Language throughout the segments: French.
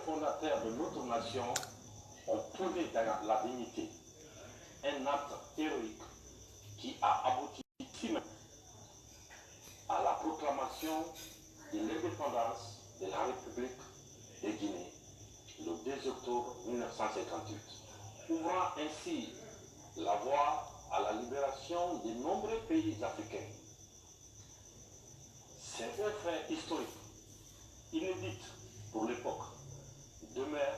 fondateurs de notre nation ont posé dans la dignité un acte héroïque qui a abouti à la proclamation de l'indépendance de la République de Guinée le 2 octobre 1958, ouvrant ainsi la voie à la libération de nombreux pays africains. Cette œuvre historique, inédite pour l'époque, demeure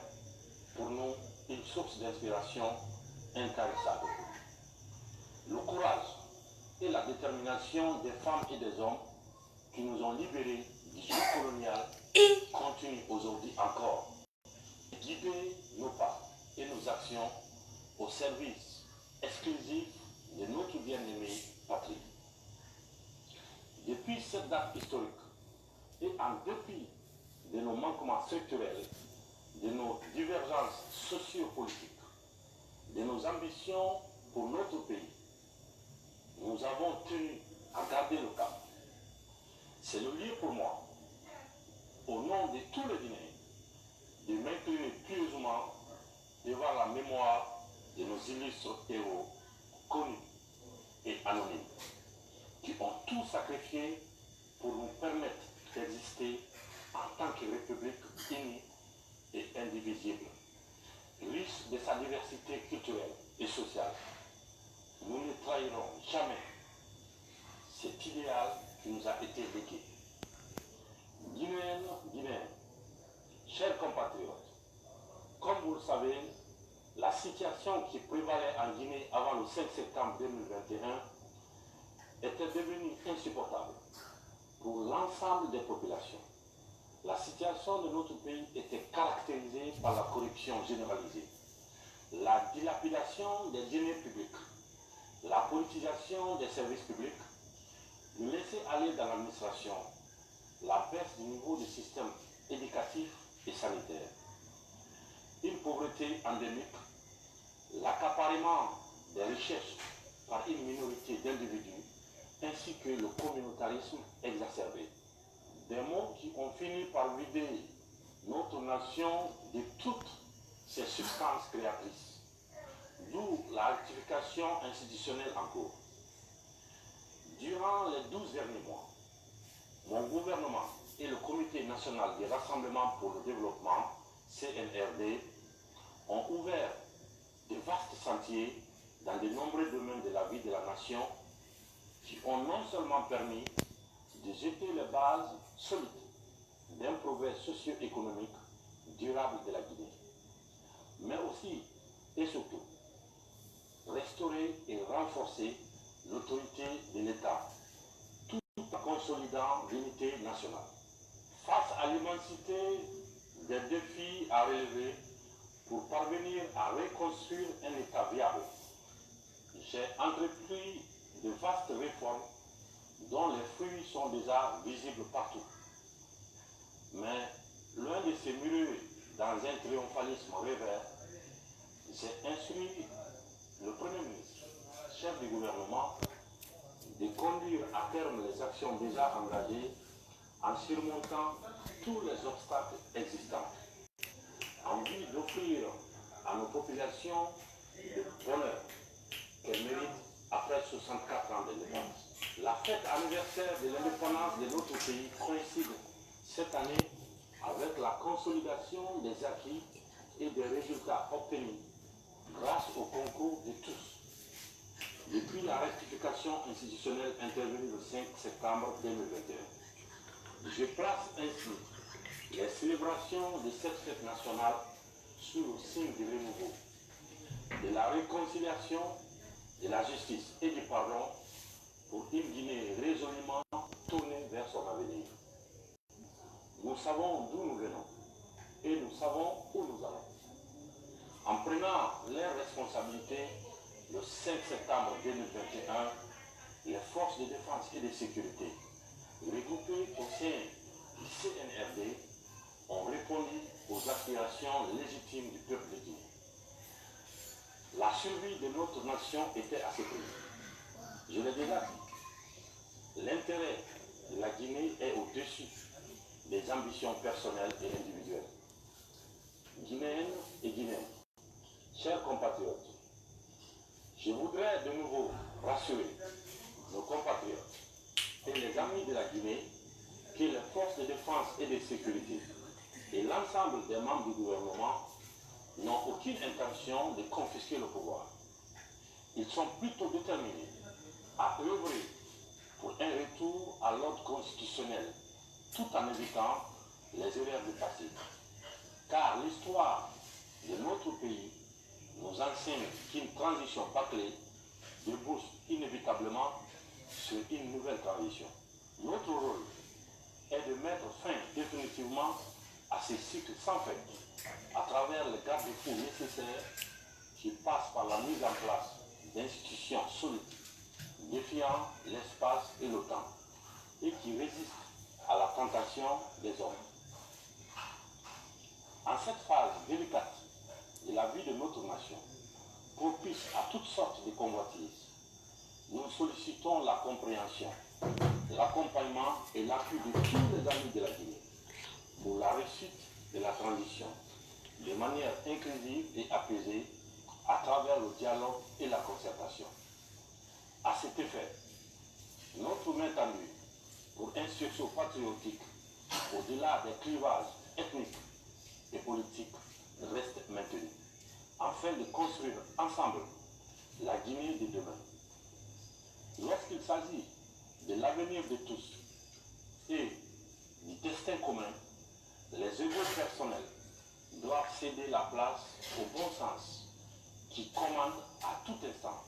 pour nous une source d'inspiration intarissable. Le courage et la détermination des femmes et des hommes qui nous ont libérés du joug colonial continuent aujourd'hui encore de guider nos pas et nos actions au service exclusif de notre bien-aimée patrie. Depuis cette date historique et en dépit de nos manquements structurels, de nos divergences socio-politiques, de nos ambitions pour notre pays, nous avons tenu à garder le cap. C'est le lieu pour moi, au nom de tous les Guinéens, de m'incliner pieusement devant la mémoire de nos illustres héros connus et anonymes, qui ont tout sacrifié pour nous permettre d'exister en tant que République unie et indivisible, riche de sa diversité culturelle et sociale. Nous ne trahirons jamais cet idéal qui nous a été légué. Guinéennes, Guinéens, chers compatriotes, comme vous le savez, la situation qui prévalait en Guinée avant le 5 septembre 2021 était devenue insupportable pour l'ensemble des populations. La situation de notre pays était caractérisée par la corruption généralisée, la dilapidation des deniers publics, la politisation des services publics, le laisser-aller dans l'administration, la baisse du niveau du système éducatif et sanitaire, une pauvreté endémique, l'accaparement des richesses par une minorité d'individus, ainsi que le communautarisme exacerbé. Des mots qui ont fini par vider notre nation de toutes ses substances créatrices, d'où la rectification institutionnelle en cours. Durant les 12 derniers mois, mon gouvernement et le Comité national des rassemblements pour le développement, CNRD, ont ouvert de vastes sentiers dans de nombreux domaines de la vie de la nation qui ont non seulement permis de jeter les bases solides d'un progrès socio-économique durable de la Guinée, mais aussi et surtout restaurer et renforcer l'autorité de l'État, tout en consolidant l'unité nationale. Face à l'immensité des défis à relever pour parvenir à reconstruire un État viable, j'ai entrepris de vastes réformes dont les fruits sont déjà visibles partout. Mais loin de se murer dans un triomphalisme rêveur, j'ai instruit le Premier ministre, chef du gouvernement, de conduire à terme les actions déjà engagées en surmontant tous les obstacles existants, en vue d'offrir à nos populations le bonheur qu'elles méritent après 64 ans d'indépendance. La fête anniversaire de l'indépendance de notre pays coïncide cette année avec la consolidation des acquis et des résultats obtenus grâce au concours de tous. Depuis la rectification institutionnelle intervenue le 5 septembre 2021, je place ainsi les célébrations de cette fête nationale sous le signe du renouveau, de la réconciliation, de la justice et du pardon pour une Guinée résolument tournée vers son avenir. Nous savons d'où nous venons et nous savons où nous allons. En prenant leurs responsabilités, le 5 septembre 2021, les forces de défense et de sécurité, regroupées au sein du CNRD, ont répondu aux aspirations légitimes du peuple de Guinée. La survie de notre nation était à ce prix. Je l'ai déjà dit, l'intérêt de la Guinée est au-dessus des ambitions personnelles et individuelles. de sécurité et l'ensemble des membres du gouvernement n'ont aucune intention de confisquer le pouvoir. Ils sont plutôt déterminés à œuvrer pour un retour à l'ordre constitutionnel, tout en évitant les erreurs du passé. Car l'histoire de notre pays nous enseigne qu'une transition bâclée débouche inévitablement sur une nouvelle transition. Notre rôle est de mettre fin définitivement à ces cycles sans fin, à travers les garde-fous nécessaires qui passent par la mise en place d'institutions solides, défiant l'espace et le temps, et qui résistent à la tentation des hommes. En cette phase délicate de la vie de notre nation, propice à toutes sortes de convoitises, nous sollicitons la compréhension, l'accompagnement et l'appui de tous les amis de la Guinée pour la réussite de la transition de manière inclusive et apaisée à travers le dialogue et la concertation. À cet effet, notre main tendue pour un sursaut patriotique au-delà des clivages ethniques et politiques reste maintenue, afin de construire ensemble la Guinée de demain. Lorsqu'il s'agit de l'avenir de tous et du destin commun, les égos personnels doivent céder la place au bon sens qui commande à tout instant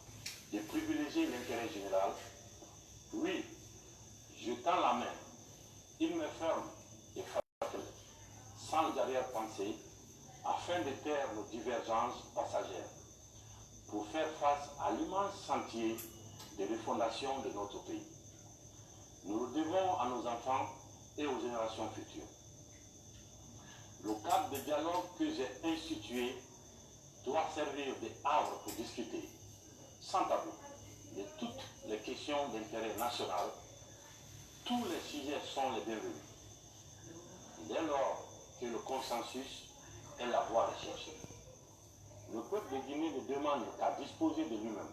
de privilégier l'intérêt général. Oui, je tends la main, il me ferme et frappe sans arrière-pensée afin de taire nos divergences passagères pour faire face à l'immense chantier de refondation de notre pays. Nous le devons à nos enfants et aux générations futures. Le cadre de dialogue que j'ai institué doit servir de havre pour discuter, sans tabou, de toutes les questions d'intérêt national. Tous les sujets sont les bienvenus, dès lors que le consensus est la voie recherchée. Le peuple de Guinée ne demande qu'à disposer de lui-même.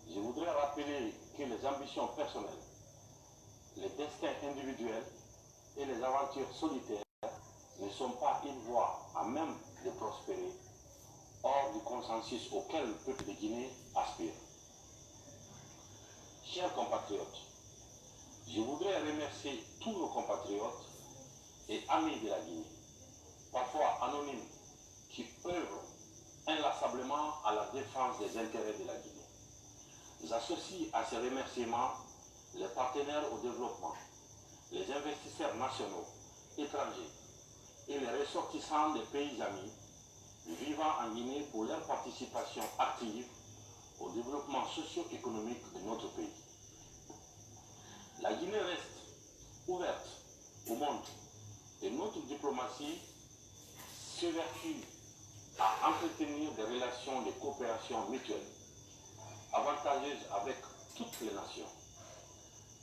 Je voudrais rappeler que les ambitions personnelles, les destins individuels et les aventures solitaires ne sont pas une voie à même de prospérer hors du consensus auquel le peuple de Guinée aspire. Chers compatriotes, je voudrais remercier tous nos compatriotes et amis de la Guinée, parfois anonymes, qui œuvrent inlassablement à la défense des intérêts de la Guinée. J'associe à ces remerciements les partenaires au développement, les investisseurs nationaux, étrangers et les ressortissants des pays amis vivant en Guinée pour leur participation active au développement socio-économique de notre pays. La Guinée reste ouverte au monde et notre diplomatie s'évertue à entretenir des relations de coopération mutuelle avantageuses avec toutes les nations.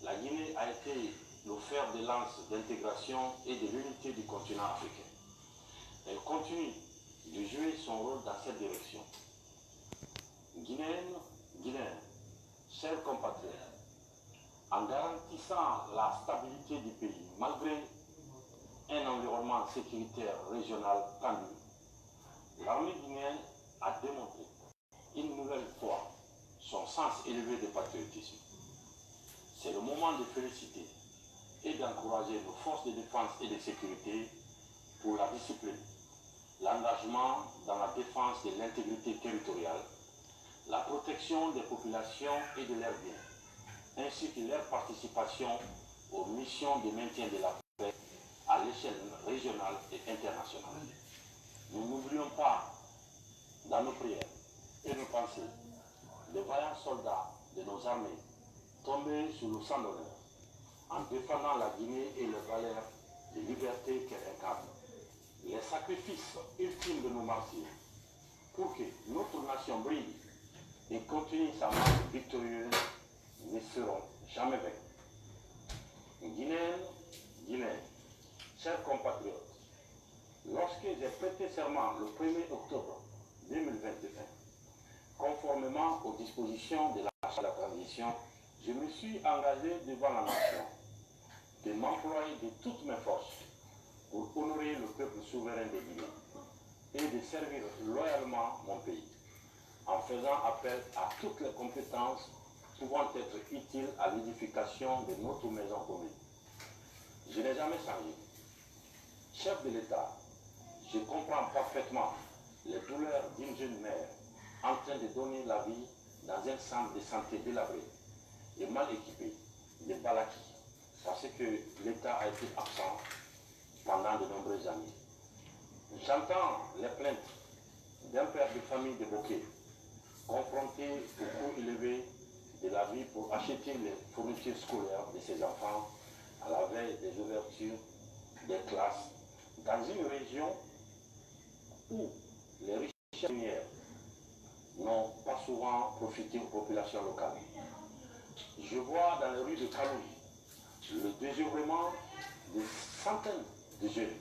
La Guinée a été le fer de lance d'intégration et de l'unité du continent africain. Elle continue de jouer son rôle dans cette direction. Guinéennes, Guinéens, chers compatriotes, en garantissant la stabilité du pays malgré un environnement sécuritaire régional tendu, l'armée guinéenne a démontré une nouvelle fois son sens élevé de patriotisme. C'est le moment de féliciter et d'encourager nos forces de défense et de sécurité pour la discipline, l'engagement dans la défense de l'intégrité territoriale, la protection des populations et de leurs biens, ainsi que leur participation aux missions de maintien de la paix à l'échelle régionale et internationale. Nous n'oublions pas dans nos prières et nos pensées les vaillants soldats de nos armées tombés sous le sang d'honneur en défendant la Guinée et les valeurs de liberté qu'elle incarne. Les sacrifices ultimes de nos martyrs pour que notre nation brille et continue sa marche victorieuse ne seront jamais vains. Guinéennes, Guinéens, chers compatriotes, lorsque j'ai prêté serment le 1er octobre 2021, conformément aux dispositions de la transition, je me suis engagé devant la nation de m'employer de toutes mes forces pour honorer le peuple souverain de Guinée et de servir loyalement mon pays, en faisant appel à toutes les compétences pouvant être utiles à l'édification de notre maison commune. Je n'ai jamais changé. Chef de l'État, je comprends parfaitement les douleurs d'une jeune mère en train de donner la vie dans un centre de santé délabré et mal équipé de Balaki, parce que l'État a été absent pendant de nombreuses années. J'entends les plaintes d'un père de famille de Bokeh, confronté au coût élevé de la vie pour acheter les fournitures scolaires de ses enfants à la veille des ouvertures des classes dans une région où les richesses minières n'ont pas souvent profité aux populations locales. Je vois dans les rues de Kaloui le désœuvrement de centaines de jeunes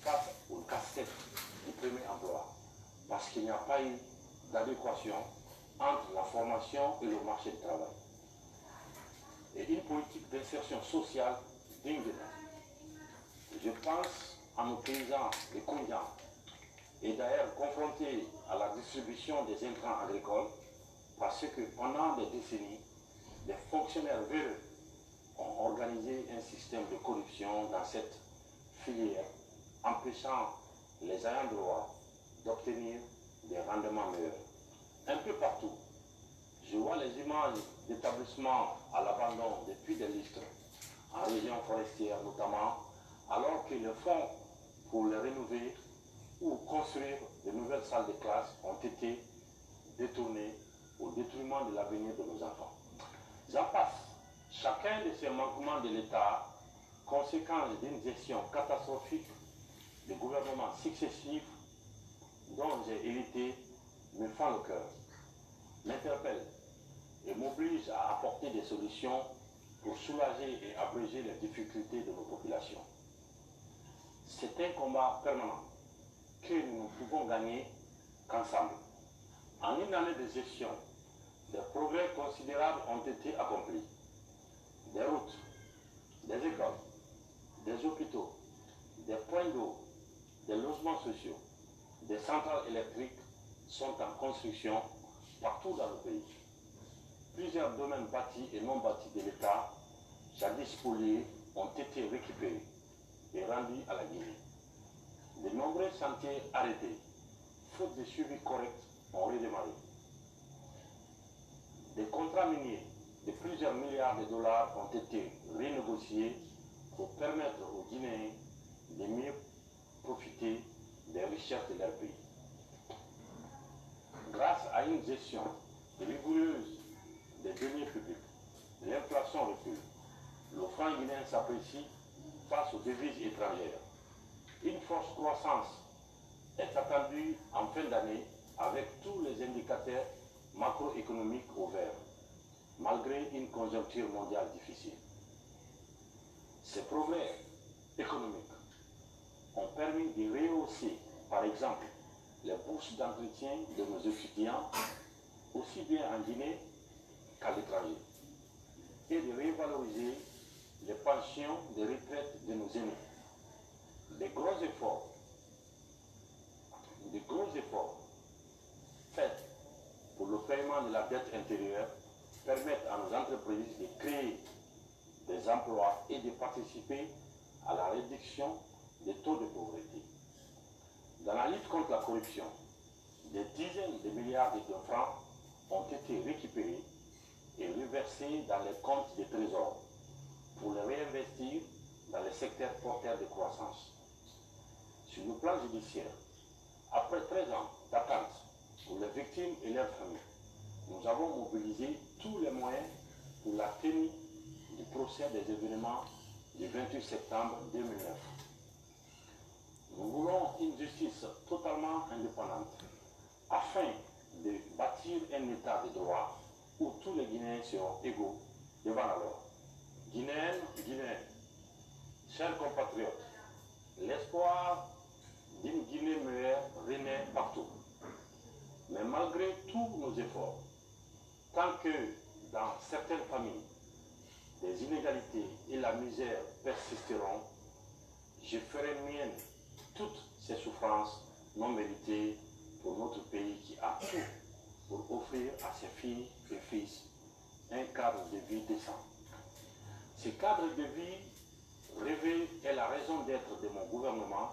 face au casse-tête du premier emploi, parce qu'il n'y a pas eu d'adéquation entre la formation et le marché du travail. Et une politique d'insertion sociale digne de nom. Je pense à nos paysans de Koundian, et d'ailleurs confrontés à la distribution des intrants agricoles, parce que pendant des décennies, les fonctionnaires véreux ont organisé un système de corruption dans cette filière, empêchant les ayants droit d'obtenir des rendements meilleurs. Un peu partout, je vois les images d'établissements à l'abandon depuis des lustres, en région forestière notamment, alors que les fonds pour les rénover ou construire de nouvelles salles de classe ont été détournés au détriment de l'avenir de nos enfants. J'en passe. Chacun de ces manquements de l'État, conséquence d'une gestion catastrophique des gouvernements successifs dont j'ai hérité, me fend le cœur, m'interpelle et m'oblige à apporter des solutions pour soulager et abréger les difficultés de nos populations. C'est un combat permanent que nous ne pouvons gagner qu'ensemble. En une année de gestion, des progrès considérables ont été accomplis. Des routes, des écoles, des hôpitaux, des points d'eau, des logements sociaux, des centrales électriques sont en construction partout dans le pays. Plusieurs domaines bâtis et non bâtis de l'État, jadis spoliés, ont été récupérés et rendus à la Guinée. De nombreux chantiers arrêtés, faute de suivi correct, ont redémarré. Des contrats miniers de plusieurs milliards de dollars ont été renégociés pour permettre aux Guinéens de mieux profiter des richesses de leur pays. Grâce à une gestion rigoureuse des deniers publics, l'inflation recule. Le franc guinéen s'apprécie face aux devises étrangères. Une forte croissance est attendue en fin d'année avec tous les indicateurs macroéconomiques au vert, malgré une conjoncture mondiale difficile. Ces progrès économiques ont permis de rehausser, par exemple, les bourses d'entretien de nos étudiants, aussi bien en Guinée qu'à l'étranger, et de revaloriser les pensions de retraite de nos aînés. De gros efforts faits pour le paiement de la dette intérieure permettent à nos entreprises de créer des emplois et de participer à la réduction des taux de pauvreté. Dans la lutte contre la corruption, des dizaines de milliards de francs ont été récupérés et reversés dans les comptes de trésor pour les réinvestir dans les secteurs porteurs de croissance. Sur le plan judiciaire, après 13 ans d'attente pour les victimes et leurs familles, nous avons mobilisé tous les moyens pour la tenue du procès des événements du 28 septembre 2009. Nous voulons une justice totalement indépendante afin de bâtir un état de droit où tous les Guinéens seront égaux devant la loi. Guinéennes, Guinéens, chers compatriotes, l'espoir d'une Guinée meilleure renaît partout. Mais malgré tous nos efforts, tant que dans certaines familles, les inégalités et la misère persisteront, je ferai mienne toutes ces souffrances non méritées pour notre pays qui a tout pour offrir à ses filles et fils un cadre de vie décent. Ce cadre de vie rêvé est la raison d'être de mon gouvernement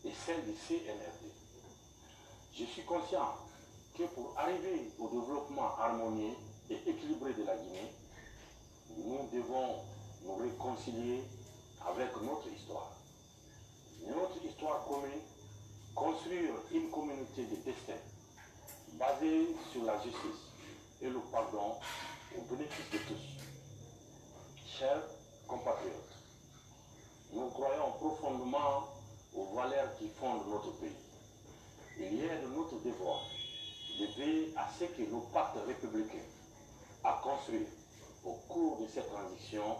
et celle du CNRD. Je suis conscient que pour arriver au développement harmonieux et équilibré de la Guinée, nous devons nous réconcilier avec notre histoire. Notre histoire commune, construire une communauté de destin basée sur la justice et le pardon au bénéfice de tous. Chers compatriotes, nous croyons profondément aux valeurs qui fondent notre pays. Il est de notre devoir de veiller à ce que nos pactes républicains à construire au cours de cette transition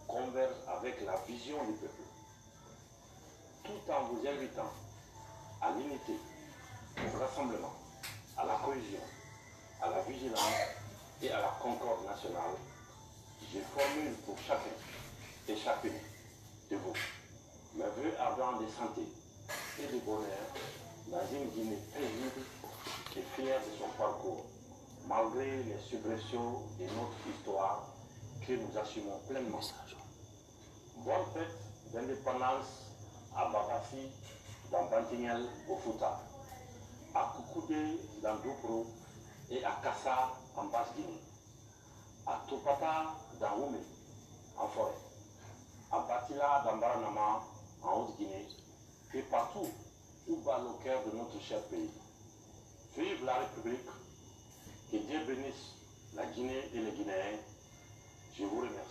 convergent avec la vision du peuple, tout en vous invitant à l'unité, au rassemblement, à la cohésion, à la vigilance et à la concorde nationale. Je formule pour chacun et chacune de vous mes vœux ardents de santé et de bonheur dans une Guinée paisible et fière de son parcours, malgré les subversions de notre histoire que nous assumons pleinement. Bonne fête d'indépendance à Babassi, dans Bantignel, au Fouta, à Koukoudé, dans Doupro et à Kassa, en Basse-Guinée, à Topata, dans Oumé, en forêt, à Batila, dans Baranama, en Haute-Guinée, et partout où bat le cœur de notre cher pays. Vive la République, que Dieu bénisse la Guinée et les Guinéens. Je vous remercie.